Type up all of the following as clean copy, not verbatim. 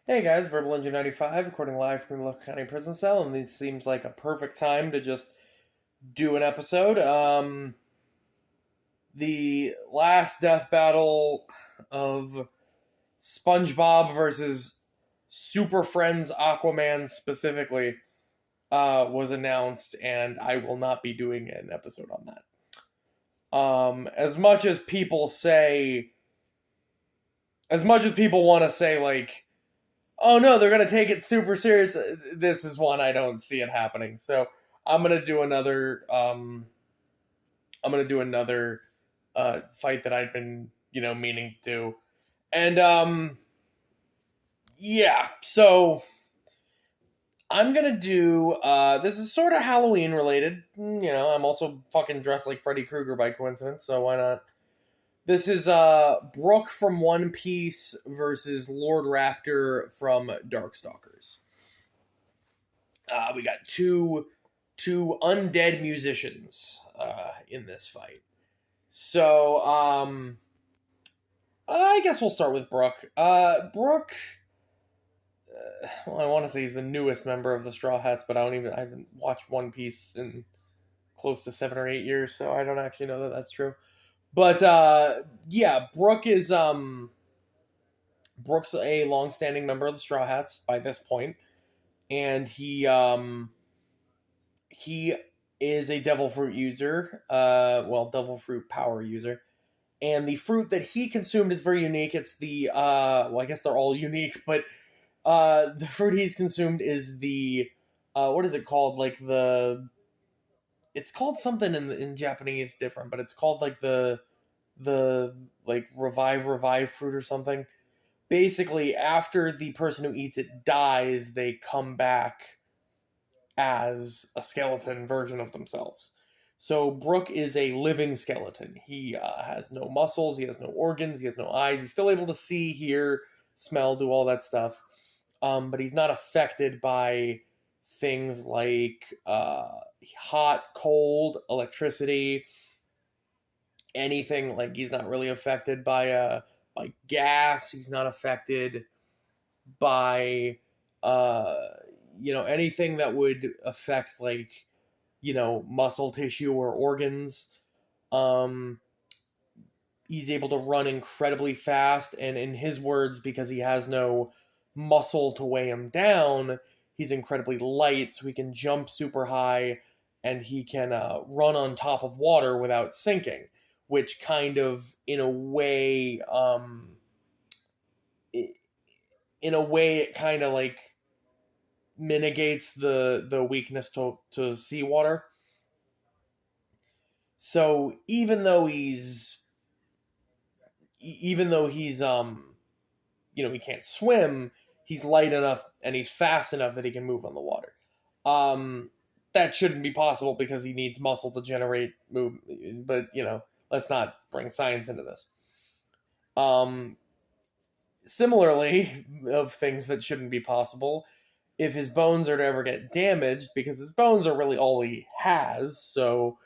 Hey guys, Verbal Engine 95, recording live from the local county prison cell, and this seems like a perfect time to just do an episode. The last death battle of SpongeBob versus Super Friends Aquaman specifically was announced, and I will not be doing an episode on that. As much as people say, as much as people want to say, like, oh no, they're gonna take it super serious. This is one I don't see it happening. So I'm gonna do another. I'm gonna do another fight that I've been meaning to do, and yeah. So I'm gonna do. This is sort of Halloween related. I'm also fucking dressed like Freddy Krueger by coincidence. So why not? This is Brooke from One Piece versus Lord Raptor from Darkstalkers. We got two undead musicians in this fight. So I guess we'll start with Brooke. Brooke, well, I want to say he's the newest member of the Straw Hats, but I haven't watched One Piece in close to 7 or 8 years, so I don't actually know that that's true. But yeah, Brooke's a long-standing member of the Straw Hats by this point, and he is a devil fruit user, devil fruit power user. And the fruit that he consumed is very unique. It's the, I guess they're all unique, but the fruit he's consumed is the, what is it called? It's called something in Japanese different, but it's called like the like revive fruit or something. Basically, after the person who eats it dies, they come back as a skeleton version of themselves. So Brooke is a living skeleton. He has no muscles, he has no organs, he has no eyes. He's still able to see, hear, smell, do all that stuff. But he's not affected by things like hot, cold, electricity, anything. Like he's not really affected by gas. He's not affected by anything that would affect like muscle tissue or organs. um he's able to run incredibly fast, and in his words, because he has no muscle to weigh him down, he's incredibly light, so he can jump super high, and he can run on top of water without sinking, which kind of in a way it kind of like mitigates the weakness to seawater. So even though he's he can't swim, he's light enough and he's fast enough that he can move on the water. That shouldn't be possible because he needs muscle to generate movement, but let's not bring science into this. Um Similarly, of things that shouldn't be possible, if his bones are to ever get damaged, because his bones are really all he has, so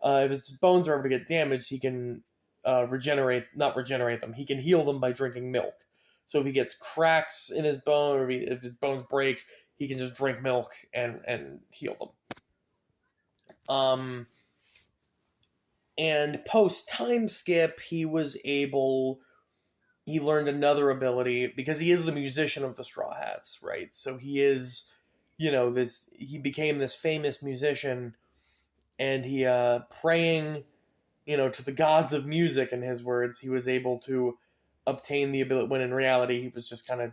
if his bones are ever to get damaged, he can not regenerate them. He can heal them by drinking milk. So if he gets cracks in his bone, or if his bones break, he can just drink milk and heal them. And post time skip, he learned another ability because he is the musician of the Straw Hats, right? So he is, he became this famous musician, and he praying to the gods of music, in his words, he was able to obtain the ability, when in reality he was just kind of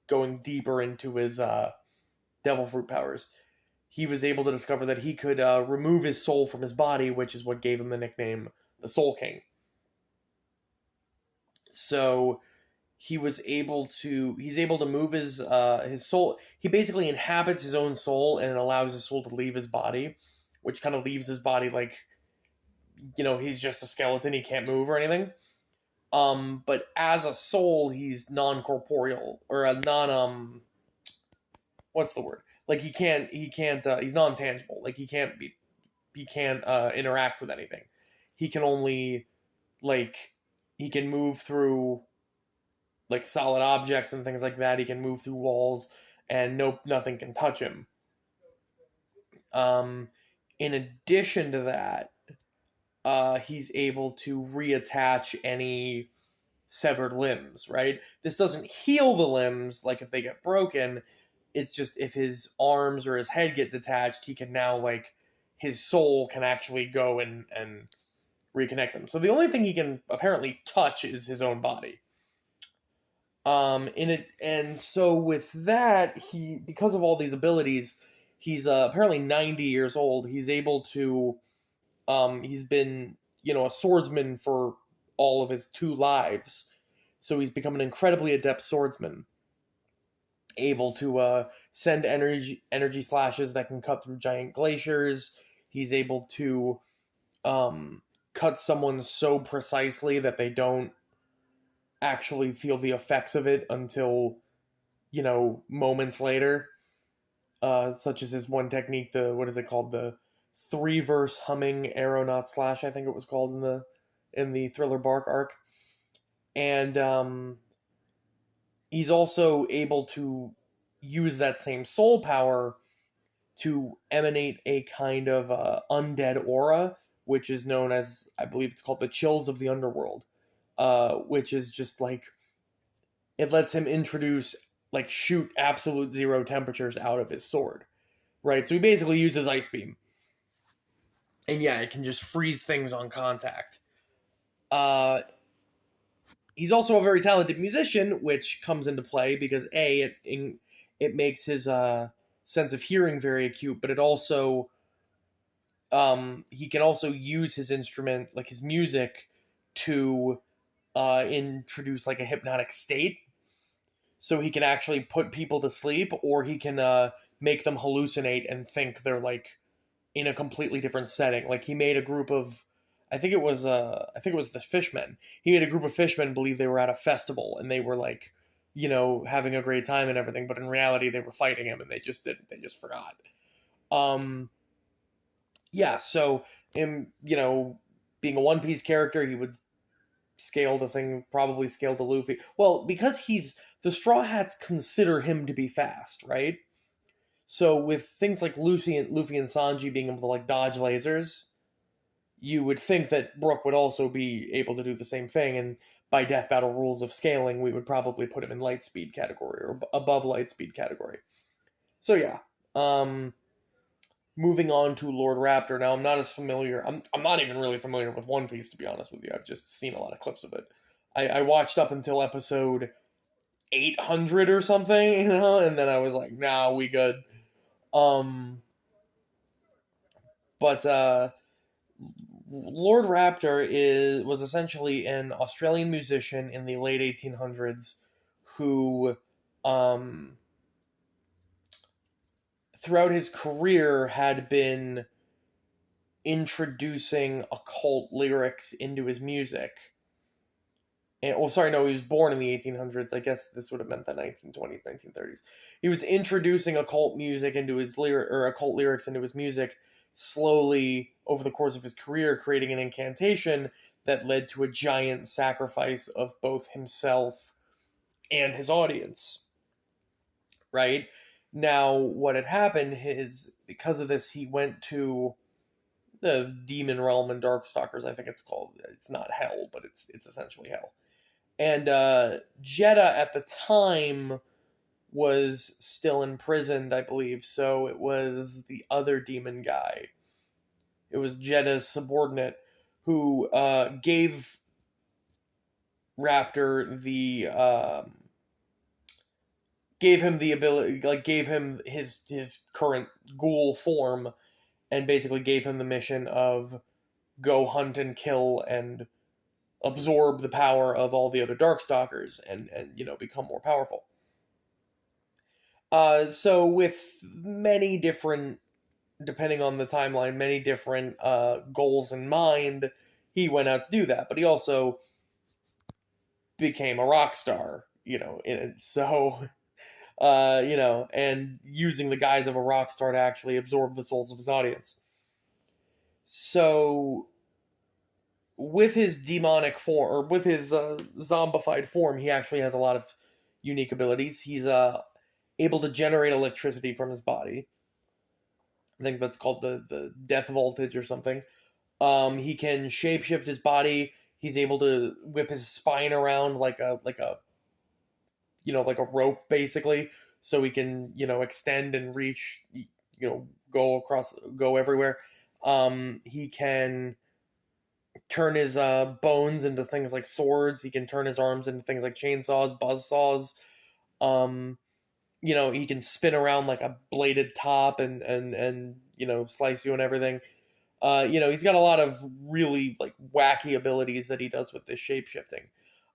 going deeper into his devil fruit powers. He was able to discover that he could remove his soul from his body, which is what gave him the nickname the Soul King. So he's able to move his soul. He basically inhabits his own soul and allows his soul to leave his body, which kind of leaves his body like, he's just a skeleton, he can't move or anything. But as a soul, he's non-corporeal, or a what's the word? Like he's non-tangible. Like he can't interact with anything. He can only, like, he can move through like solid objects and things like that. He can move through walls, and nothing can touch him. Um, in addition to that, he's able to reattach any severed limbs, right? This doesn't heal the limbs, like if they get broken. It's just if his arms or his head get detached, he can now, like, his soul can actually go and reconnect them. So the only thing he can apparently touch is his own body. In it, and so with that, he, because of all these abilities, he's apparently 90 years old. He's able to, he's been, a swordsman for all of his 2 lives, so he's become an incredibly adept swordsman, able to send energy slashes that can cut through giant glaciers. He's able to cut someone so precisely that they don't actually feel the effects of it until, moments later. Such as his one technique, the, what is it called, the 3-verse humming aeronaut slash, I think it was called in the Thriller Bark arc. And he's also able to use that same soul power to emanate a kind of undead aura, which is known as, I believe it's called the chills of the underworld, which is just like, it lets him introduce, like, shoot absolute zero temperatures out of his sword, right? So he basically uses ice beam, and yeah, it can just freeze things on contact. He's also a very talented musician, which comes into play because it makes his sense of hearing very acute, but it also, he can also use his instrument, like his music, to introduce like a hypnotic state. So he can actually put people to sleep, or he can make them hallucinate and think they're, like, in a completely different setting. Like, he made a group of, I think it was the fishmen. He made a group of fishmen believe they were at a festival and they were, like, having a great time and everything, but in reality they were fighting him and they just didn't. They just forgot. Yeah, so him, being a One Piece character, he would scale the thing, probably scale to Luffy. Well, because the Straw Hats consider him to be fast, right? So with things like Luffy and Sanji being able to, like, dodge lasers, you would think that Brooke would also be able to do the same thing, and by Death Battle rules of scaling, we would probably put him in light speed category or above light speed category. So yeah. Moving on to Lord Raptor. Now, I'm not as familiar. I'm not even really familiar with One Piece, to be honest with you. I've just seen a lot of clips of it. I watched up until episode 800 or something, and then I was like, nah, we good. But Lord Raptor was essentially an Australian musician in the late 1800s who, throughout his career, had been introducing occult lyrics into his music. And, well, sorry, no, he was born in the 1800s. I guess this would have meant the 1920s, 1930s. He was introducing occult music into his occult lyrics into his music, slowly over the course of his career, creating an incantation that led to a giant sacrifice of both himself and his audience. Right? Now, what had happened is, because of this, he went to the demon realm and Darkstalkers, I think it's called. It's not hell, but it's essentially hell. And Jeddah at the time was still imprisoned, I believe, so it was the other demon guy. It was Jeddah's subordinate who gave Raptor gave him the ability, like, gave him his current ghoul form, and basically gave him the mission of go hunt and kill and absorb the power of all the other Darkstalkers and become more powerful. So with many different, depending on the timeline, many different goals in mind, he went out to do that. But he also became a rock star, in it. So, and using the guise of a rock star to actually absorb the souls of his audience. So with his demonic form, or with his zombified form, he actually has a lot of unique abilities. He's able to generate electricity from his body. I think that's called the death voltage or something. He can shapeshift his body. He's able to whip his spine around like a like a rope basically, so he can extend and reach, go everywhere. He can turn his bones into things like swords. He can turn his arms into things like chainsaws, buzz saws. Um, he can spin around like a bladed top and slice you and everything. He's got a lot of really like wacky abilities that he does with this shape shifting.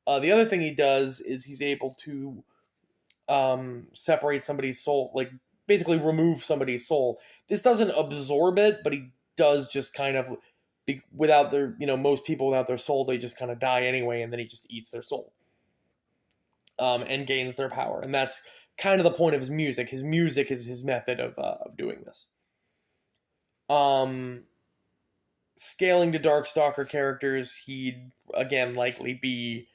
The other thing he does is he's able to separate somebody's soul, like basically remove somebody's soul. This doesn't absorb it, but he does just kind of without their, most people without their soul, they just kind of die anyway, and then he just eats their soul, and gains their power. And that's kind of the point of his music. His music is his method of doing this. Scaling to Darkstalker characters, he'd again likely be.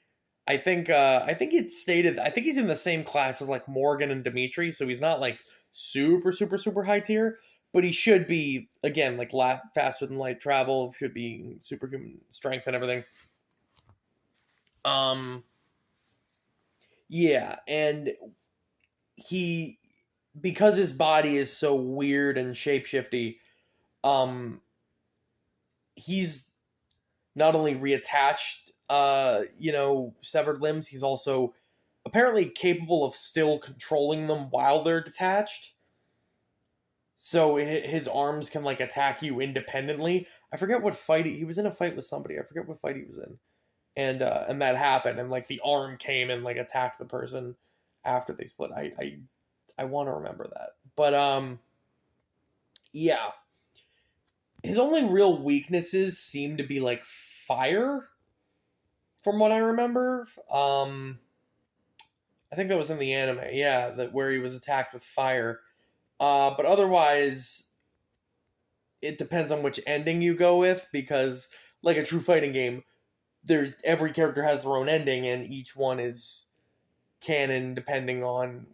I think it's stated. I think he's in the same class as like Morgan and Dimitri, so he's not like super super super high tier, but he should be again like faster than light travel. Should be superhuman strength and everything. Yeah, and he, because his body is so weird and shapeshifty, he's not only reattached severed limbs, he's also apparently capable of still controlling them while they're detached. So his arms can like attack you independently. I forget what fight he was in, a fight with somebody. I forget what fight he was in. And that happened, and like the arm came and like attacked the person after they split. I want to remember that. But yeah. His only real weaknesses seem to be like fire, from what I remember. I think that was in the anime, yeah, that where he was attacked with fire. But otherwise, it depends on which ending you go with, because like a true fighting game, there's every character has their own ending, and each one is canon depending on,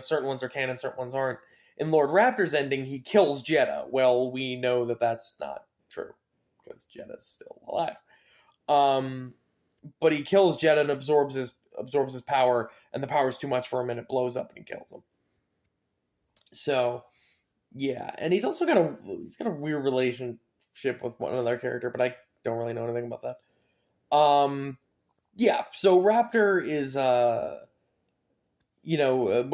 certain ones are canon, certain ones aren't. In Lord Raptor's ending, he kills Jeddah. Well, we know that that's not true, because Jeddah's still alive. But he kills Jeddah and absorbs his power, and the power is too much for him, and it blows up and kills him. So, yeah, and he's also got a weird relationship with one other character, but I don't really know anything about that. Yeah, so Raptor is what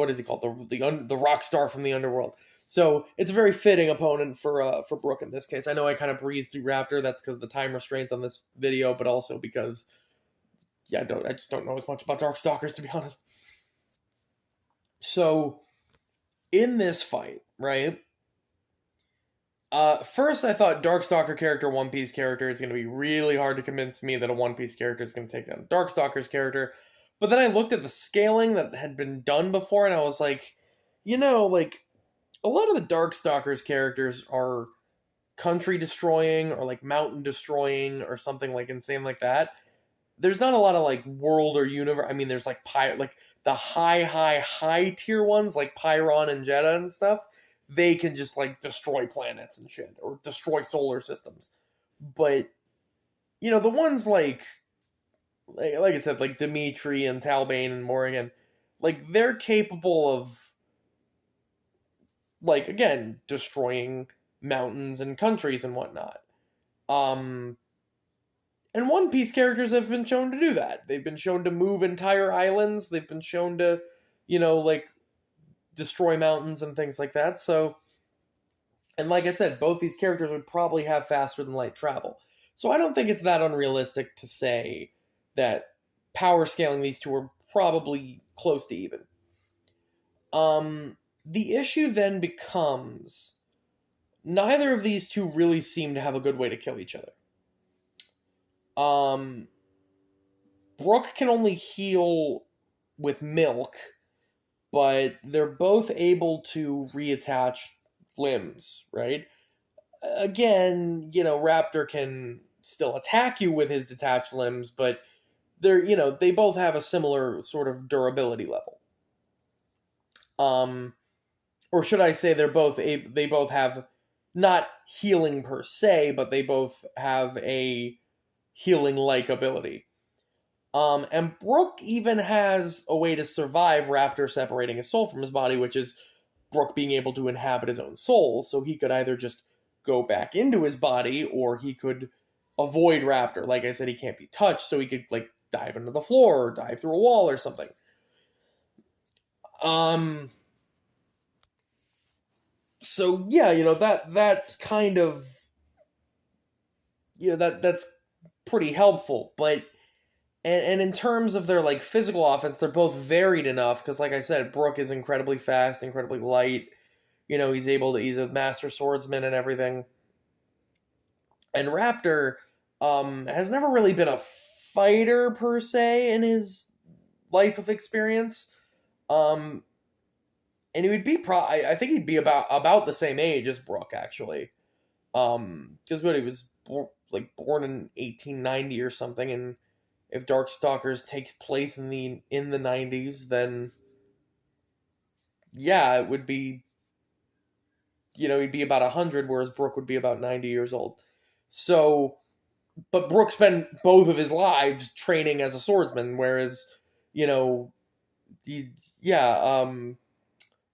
is he called? The rock star from the Underworld. So it's a very fitting opponent for Brooke in this case. I know I kind of breezed through Raptor. That's because of the time restraints on this video, but also because I just don't know as much about Darkstalkers, to be honest. So in this fight, right? First I thought Darkstalker character, One Piece character is going to be really hard to convince me that a One Piece character is going to take down Darkstalker's character. But then I looked at the scaling that had been done before, and I was like, like a lot of the Darkstalkers characters are country destroying or like mountain destroying or something like insane like that. There's not a lot of like world or universe. I mean, there's like the high tier ones like Pyron and Jeddah and stuff. They can just like destroy planets and shit or destroy solar systems. But the ones like I said, like Dimitri and Talbane and Morgan, like they're capable of like again destroying mountains and countries and whatnot. And One Piece characters have been shown to do that. They've been shown to move entire islands. They've been shown to, like destroy mountains and things like that. So, and like I said, both these characters would probably have faster than light travel. So I don't think it's that unrealistic to say that power scaling these two are probably close to even. The issue then becomes neither of these two really seem to have a good way to kill each other. Brooke can only heal with milk, but they're both able to reattach limbs, right? Again, Raptor can still attack you with his detached limbs, but they both have a similar sort of durability level. Or should I say they both have not healing per se, but they both have a healing like ability. And Brooke even has a way to survive Raptor separating his soul from his body, which is Brooke being able to inhabit his own soul. So he could either just go back into his body, or he could avoid Raptor. Like I said, he can't be touched, so he could like dive into the floor or dive through a wall or something. So yeah, that's kind of that's pretty helpful, but and in terms of their like physical offense, they're both varied enough because, like I said, Brooke is incredibly fast, incredibly light. He's a master swordsman and everything. And Raptor has never really been a fighter per se in his life of experience. And he would be I think he'd be about the same age as Brooke actually. Because he was born in 1890 or something, and if Darkstalkers takes place in the 90s, then yeah, it would be, he'd be about 100, whereas Brooke would be about 90 years old. So, but Brooke spent both of his lives training as a swordsman, whereas,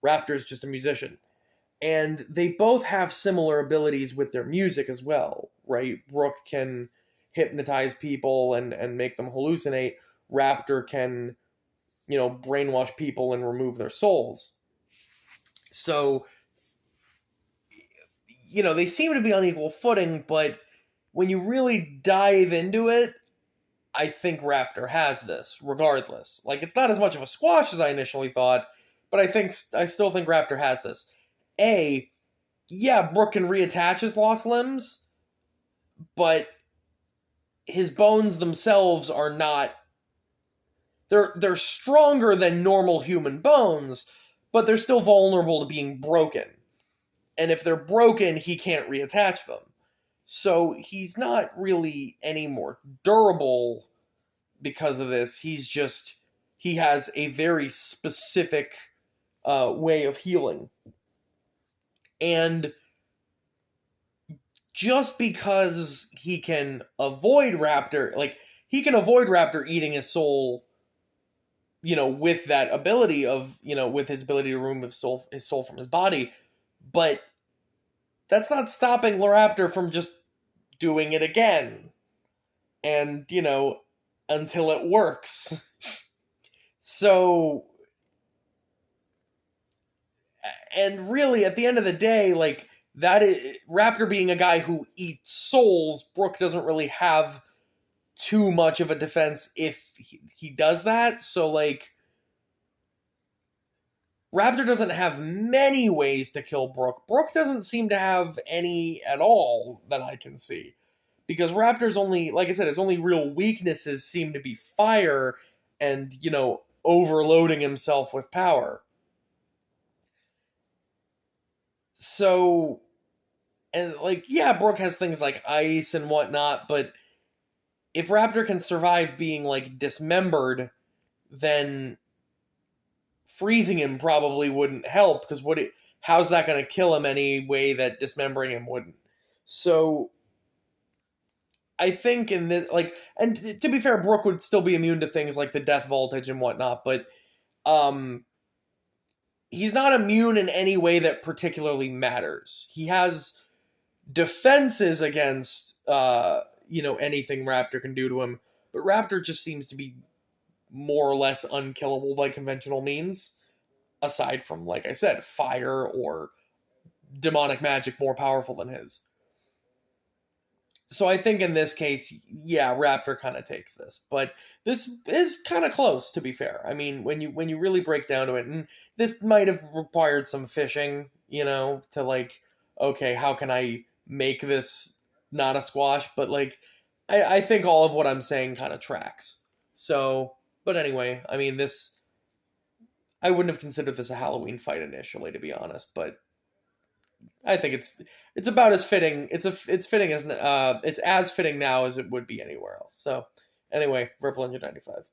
Raptor's just a musician. And they both have similar abilities with their music as well, right? Brooke can hypnotize people and make them hallucinate. Raptor can, brainwash people and remove their souls. So, they seem to be on equal footing, but when you really dive into it, I think Raptor has this, regardless. Like, it's not as much of a squash as I initially thought, but I still think Raptor has this. Brooke can reattach his lost limbs, but his bones themselves are not. They're stronger than normal human bones, but they're still vulnerable to being broken. And if they're broken, he can't reattach them. So he's not really any more durable because of this. He has a very specific way of healing. And just because he can avoid Raptor, eating his soul, with that ability of, with his ability to remove his soul from his body, but that's not stopping Raptor from just doing it again. And, until it works. So, and really, at the end of the day, like, that is Raptor being a guy who eats souls, Brooke doesn't really have too much of a defense if he does that. So, like, Raptor doesn't have many ways to kill Brooke. Brooke doesn't seem to have any at all that I can see. Because Raptor's only, like I said, his only real weaknesses seem to be fire and, overloading himself with power. So, and like, yeah, Brooke has things like ice and whatnot, but if Raptor can survive being like dismembered, then freezing him probably wouldn't help, because how's that going to kill him any way that dismembering him wouldn't? So I think in this, like, and to be fair, Brooke would still be immune to things like the death voltage and whatnot, but he's not immune in any way that particularly matters. He has defenses against anything Raptor can do to him, but Raptor just seems to be more or less unkillable by conventional means, aside from, like I said, fire or demonic magic more powerful than his. So I think in this case, yeah, Raptor kind of takes this, but this is kind of close, to be fair. I mean, when you really break down to it, and this might have required some fishing, to like, okay, how can I make this not a squash? But like, I think all of what I'm saying kind of tracks. So, but anyway, I mean, I wouldn't have considered this a Halloween fight initially, to be honest, but I think it's about as fitting. It's fitting as it's as fitting now as it would be anywhere else. So anyway, Ripple Engine 95.